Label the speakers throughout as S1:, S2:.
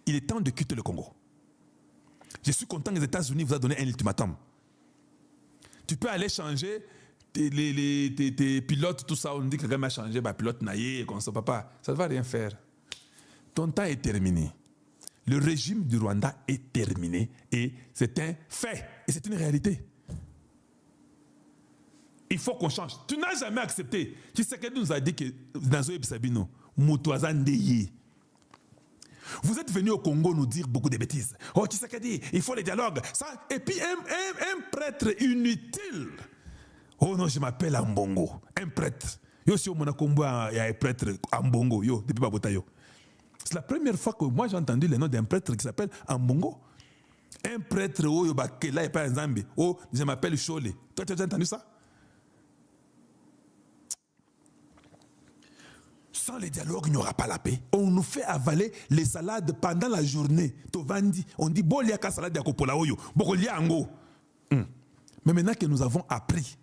S1: il est temps de quitter le Congo. Je suis content que les États-Unis vous a donné un ultimatum. Tu peux aller changer tes pilotes, tout ça. On dit que quelqu'un a changé, bah, pilote naïe, comme ça, papa. Ça ne va rien faire. Ton temps est terminé. Le régime du Rwanda est terminé et c'est un fait. Et c'est une réalité. Il faut qu'on change. Tu n'as jamais accepté. Tu sais qu'elle nous a dit que dans un Sabino, Moutouazandeye. Vous êtes venu au Congo nous dire beaucoup de bêtises. Oh, tu sais qu'elle dit, il faut les dialogues. Ça. Et puis un prêtre inutile. Oh non, je m'appelle Ambongo. Un prêtre. Yo, si au Monakombo, il y a un prêtre Ambongo. Yo, depuis Babotayo. C'est la première fois que moi j'ai entendu le nom d'un prêtre qui s'appelle Ambongo. Un prêtre, oh, là, il pas un Zambie. Oh, je m'appelle Chole. Toi, tu as déjà entendu ça? Sans les dialogues, il n'y aura pas la paix. On nous fait avaler les salades pendant la journée. On dit, bon, il y a salade de kopola oyo. Mais maintenant que nous avons appris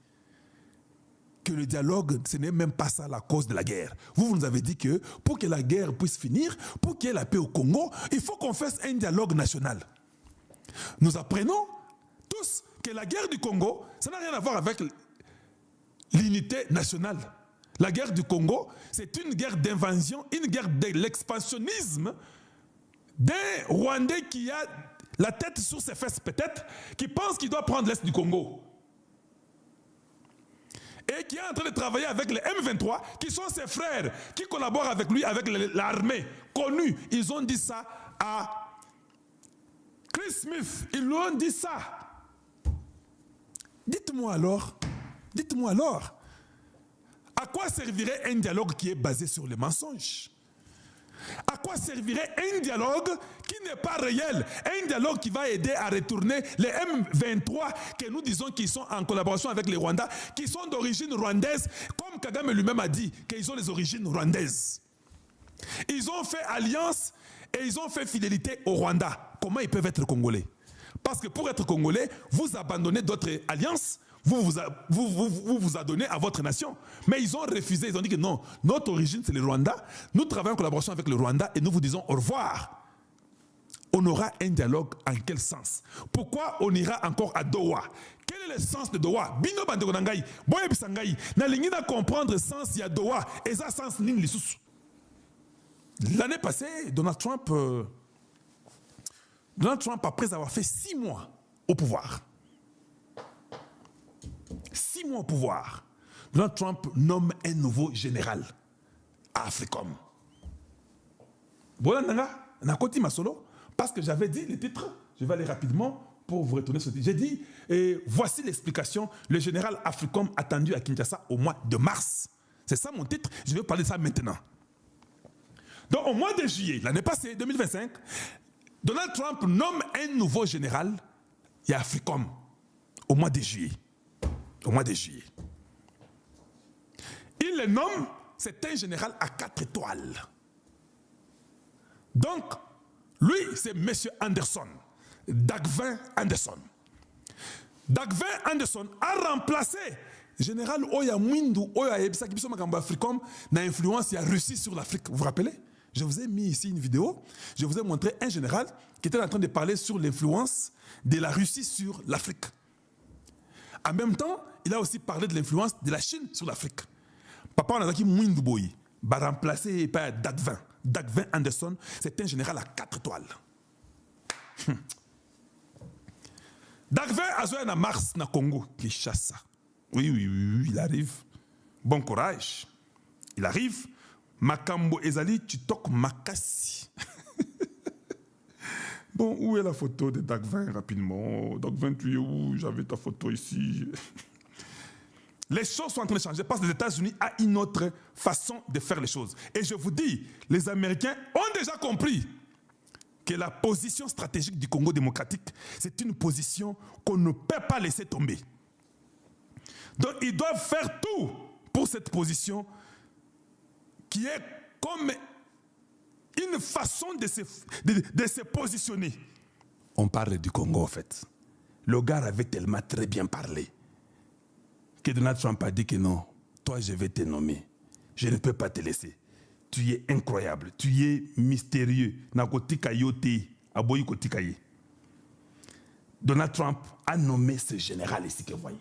S1: que le dialogue, ce n'est même pas ça la cause de la guerre. Vous nous avez dit que pour que la guerre puisse finir, pour qu'il y ait la paix au Congo, il faut qu'on fasse un dialogue national. Nous apprenons tous que la guerre du Congo, ça n'a rien à voir avec l'unité nationale. La guerre du Congo, c'est une guerre d'invasion, une guerre de l'expansionnisme d'un Rwandais qui a la tête sur ses fesses peut-être, qui pense qu'il doit prendre l'Est du Congo. Et qui est en train de travailler avec les M23, qui sont ses frères, qui collaborent avec lui, avec l'armée connue. Ils ont dit ça à Chris Smith. Ils lui ont dit ça. Dites-moi alors, à quoi servirait un dialogue qui est basé sur les mensonges? À quoi servirait un dialogue qui n'est pas réel? Un dialogue qui va aider à retourner les M23 que nous disons qu'ils sont en collaboration avec les Rwandais, qui sont d'origine rwandaise, comme Kagame lui-même a dit qu'ils ont les origines rwandaises. Ils ont fait alliance et ils ont fait fidélité au Rwanda. Comment ils peuvent être congolais? Parce que pour être congolais, vous abandonnez d'autres alliances, vous adonnez à votre nation. Mais ils ont refusé, ils ont dit que non, notre origine c'est le Rwanda, nous travaillons en collaboration avec le Rwanda et nous vous disons au revoir. On aura un dialogue en quel sens? Pourquoi on ira encore à Doha? Quel est le sens de Doha? Bino bandegonangai, boye bisangai, na lingina comprendre le sens ya Doha, et ça sens ning lisusu. L'année passée, Donald Trump, après avoir fait 6 mois au pouvoir, 6 mois au pouvoir, Donald Trump nomme un nouveau général à Africom. Voilà, Nakoti Masolo, parce que j'avais dit le titre, je vais aller rapidement pour vous retourner sur le titre. J'ai dit, voici l'explication, le général Africom attendu à Kinshasa au mois de mars. C'est ça mon titre, je vais parler de ça maintenant. Donc au mois de juillet, l'année passée, 2025, Donald Trump nomme un nouveau général à Africom au mois de juillet. Au mois de juillet. Il le nomme, c'est un général à 4 étoiles. Donc, lui, c'est M. Anderson, Dagvin Anderson. Dagvin Anderson a remplacé général Oya Mwindu, Oya Ebisa Kibiso Makambo Africom, n'a influence, il y a Russie sur l'Afrique. Vous vous rappelez? Je vous ai mis ici une vidéo, je vous ai montré un général qui était en train de parler sur l'influence de la Russie sur l'Afrique. En même temps, il a aussi parlé de l'influence de la Chine sur l'Afrique. Papa Onazaki Mwindu Boyi va remplacer par Dagvin. Dagvin Anderson, c'est un général à 4 étoiles. Dagvin a en mars na Congo, Kinshasa. Oui, il arrive. Bon courage. Il arrive. Makambo Ezali, tu toques Makassi. Bon, où est la photo de Dagvin rapidement? Dagvin, tu es où? J'avais ta photo ici. Les choses sont en train de changer parce que les États-Unis ont une autre façon de faire les choses. Et je vous dis, les Américains ont déjà compris que la position stratégique du Congo démocratique, c'est une position qu'on ne peut pas laisser tomber. Donc, ils doivent faire tout pour cette position qui est comme une façon de se positionner. On parle du Congo, en fait. Le gars avait tellement très bien parlé que Donald Trump a dit que non, toi, je vais te nommer. Je ne peux pas te laisser. tu es incroyable, tu es mystérieux. Donald Trump a nommé ce général ici que vous voyez.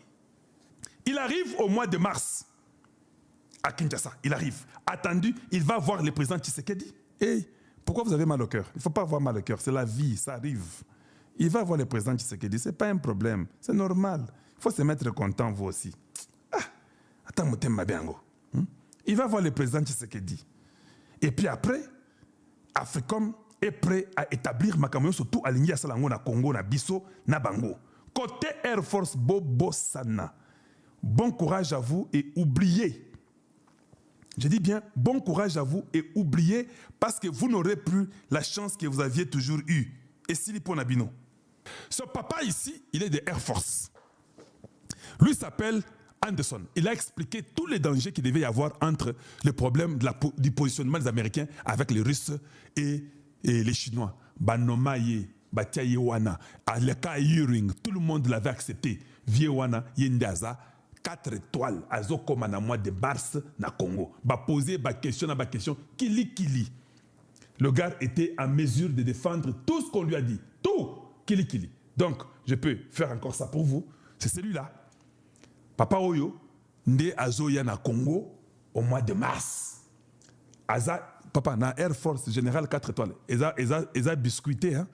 S1: Il arrive au mois de mars à Kinshasa. Il arrive. Attendu, il va voir le président Tshisekedi. Et pourquoi vous avez mal au cœur? Il ne faut pas avoir mal au cœur, c'est la vie, ça arrive. Il va voir le président Tshisekedi, ce n'est pas un problème, c'est normal. Il faut se mettre content, vous aussi. Attends, il va voir le président Tshisekedi. Et puis après, Africom est prêt à établir Makamyo surtout à l'India Salango na Congo, na Bisso, na Bango. Côté Air Force Bobo Sana, bon courage à vous et oubliez. Je dis bien, bon courage à vous et oubliez parce que vous n'aurez plus la chance que vous aviez toujours eue. Et Silipo Nabino. Ce papa ici, il est de Air Force. Lui s'appelle Anderson. Il a expliqué tous les dangers qu'il devait y avoir entre le problème du positionnement des Américains avec les Russes et les Chinois. Banomaye, Batiaye Wana, Aleka Yuring, tout le monde l'avait accepté. Viewana, Yendaza, 4 étoiles, Azokoma na mois de mars na Congo. Ba poser ba question na ba question, Kili. Le gars était en mesure de défendre tout ce qu'on lui a dit. Tout, Kili. Donc, je peux faire encore ça pour vous. C'est celui-là. Papa Oyo, Nde Azoya na Congo au mois de mars. Aza, papa, na Air Force Général 4 étoiles. Eza biscuité, hein.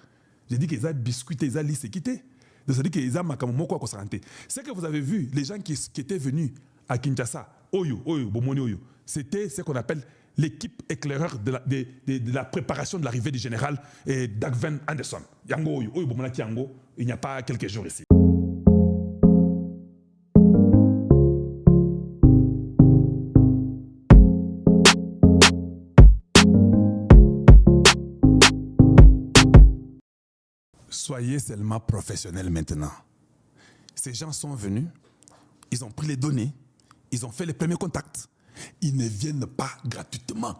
S1: J'ai dit qu'ils ont biscuité, ils ont lissé quitté. C'est-à-dire qu'ils ont makamoko quoi santé. C'est que vous avez vu, les gens qui étaient venus à Kinshasa, Bomoni Oyo, c'était ce qu'on appelle l'équipe éclaireur de la préparation de l'arrivée du général Dagven Anderson. Yango Oyo, Bomonaki Yango, il n'y a pas quelques jours ici. Soyez seulement professionnels maintenant. Ces gens sont venus, ils ont pris les données, ils ont fait les premiers contacts. Ils ne viennent pas gratuitement.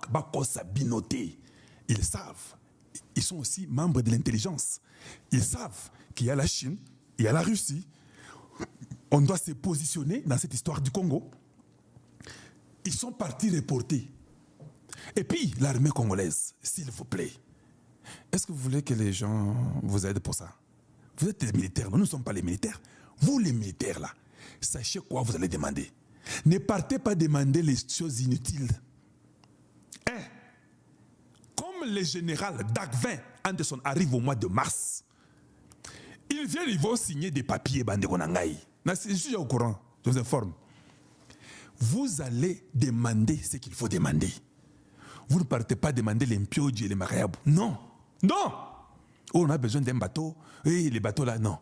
S1: Ils savent. Ils sont aussi membres de l'intelligence. Ils savent qu'il y a la Chine, il y a la Russie. On doit se positionner dans cette histoire du Congo. Ils sont partis reporter. Et puis, l'armée congolaise, s'il vous plaît. Est-ce que vous voulez que les gens vous aident pour ça? Vous êtes des militaires, nous ne sommes pas les militaires. Vous les militaires là, sachez quoi vous allez demander. Ne partez pas demander les choses inutiles. Comme le général Dagvin Anderson arrive au mois de mars, ils vont signer des papiers. Je suis au courant, je vous informe. Vous allez demander ce qu'il faut demander. Vous ne partez pas demander les Mpioji et les Makayabou. Non. Non. Oh, on a besoin d'un bateau. Et les bateaux là, non.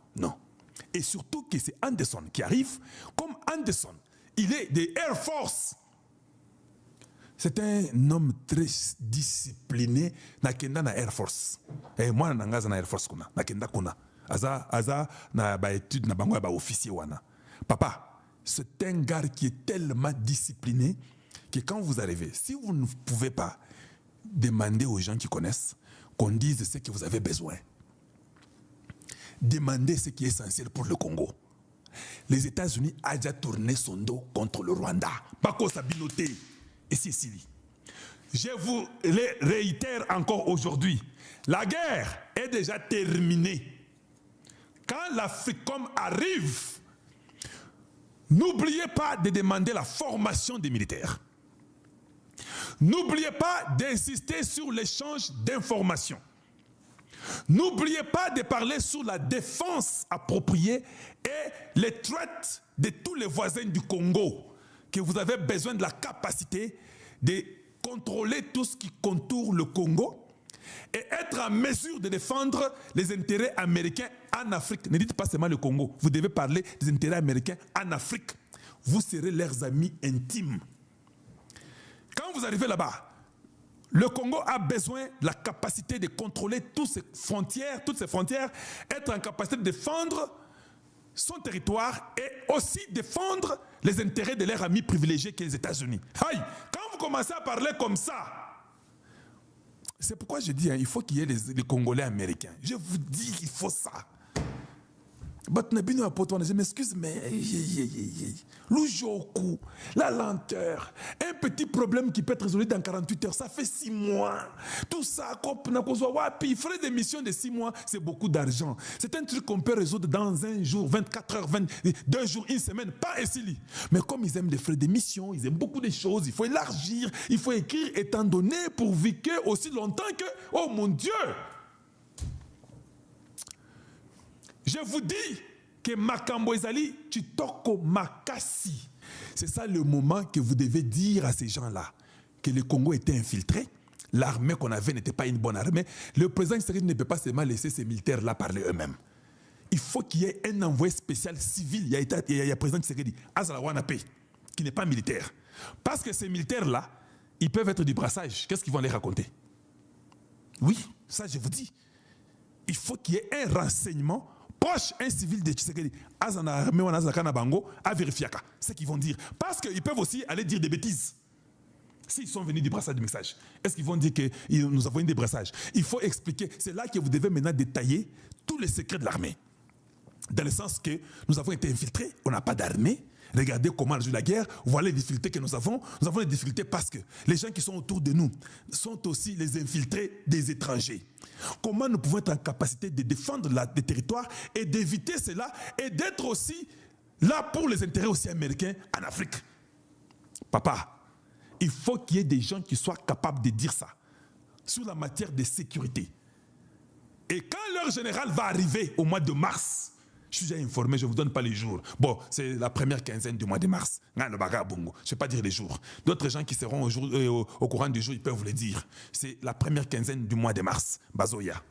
S1: Et surtout que c'est Anderson qui arrive. Comme Anderson, il est des Air Force. C'est un homme très discipliné. Nakenda na Air Force. Et moi, na Air Force kuna. Nakenda kuna. Aza na ba étude na bango ba officier wana. Papa, c'est un gars qui est tellement discipliné que quand vous arrivez, si vous ne pouvez pas demander aux gens qui connaissent qu'on dise ce que vous avez besoin, demandez ce qui est essentiel pour le Congo. Les États-Unis ont déjà tourné son dos contre le Rwanda. Bako Sabinoté et Sicile. Je vous le réitère encore aujourd'hui. La guerre est déjà terminée. Quand l'Africom arrive, n'oubliez pas de demander la formation des militaires. N'oubliez pas d'insister sur l'échange d'informations. N'oubliez pas de parler sur la défense appropriée et les traites de tous les voisins du Congo, que vous avez besoin de la capacité de contrôler tout ce qui contourne le Congo et être en mesure de défendre les intérêts américains en Afrique. Ne dites pas seulement le Congo, vous devez parler des intérêts américains en Afrique. Vous serez leurs amis intimes. Quand vous arrivez là-bas, le Congo a besoin de la capacité de contrôler toutes ces frontières, être en capacité de défendre son territoire et aussi défendre les intérêts de leurs amis privilégiés qui sont les États-Unis. Aïe, quand vous commencez à parler comme ça, c'est pourquoi je dis, il faut qu'il y ait les Congolais américains. Je vous dis qu'il faut ça. Je m'excuse, mais l'oujoku, la lenteur, un petit problème qui peut être résolu dans 48 heures, ça fait 6 mois. Tout ça, puis frais d'émission de 6 mois, c'est beaucoup d'argent. C'est un truc qu'on peut résoudre dans un jour, 24 heures, 2 jours, une semaine, pas ainsi. Mais comme ils aiment les frais d'émission, ils aiment beaucoup de choses, il faut élargir, il faut écrire, étant donné, pourvu que aussi longtemps que, oh mon Dieu! Je vous dis que Makambo Ezali, Chitoko Makasi. C'est ça le moment que vous devez dire à ces gens-là, que le Congo était infiltré, l'armée qu'on avait n'était pas une bonne armée. Le président Tshisekedi ne peut pas seulement laisser ces militaires-là parler eux-mêmes. Il faut qu'il y ait un envoyé spécial civil. Il y a le président Tshisekedi, Azalawanapé, qui n'est pas militaire. Parce que ces militaires-là, ils peuvent être du brassage. Qu'est-ce qu'ils vont les raconter? Oui, ça je vous dis. Il faut qu'il y ait un renseignement proche, un civil de Tshisekedi, à vérifier ce qu'ils vont dire. Parce qu'ils peuvent aussi aller dire des bêtises. S'ils sont venus du brassage du message, est-ce qu'ils vont dire que nous avons eu des brassages? Il faut expliquer. C'est là que vous devez maintenant détailler tous les secrets de l'armée. Dans le sens que nous avons été infiltrés, on n'a pas d'armée. Regardez comment on a joué la guerre. Voilà les difficultés que nous avons. Nous avons des difficultés parce que les gens qui sont autour de nous sont aussi les infiltrés des étrangers. Comment nous pouvons être en capacité de défendre les territoires et d'éviter cela et d'être aussi là pour les intérêts aussi américains en Afrique? Papa, il faut qu'il y ait des gens qui soient capables de dire ça sur la matière de sécurité. Et quand leur général va arriver au mois de mars, je suis déjà informé, je ne vous donne pas les jours. Bon, c'est la première quinzaine du mois de mars. Je ne vais pas dire les jours. D'autres gens qui seront au courant du jour, ils peuvent vous le dire. C'est la première quinzaine du mois de mars. Bazoya.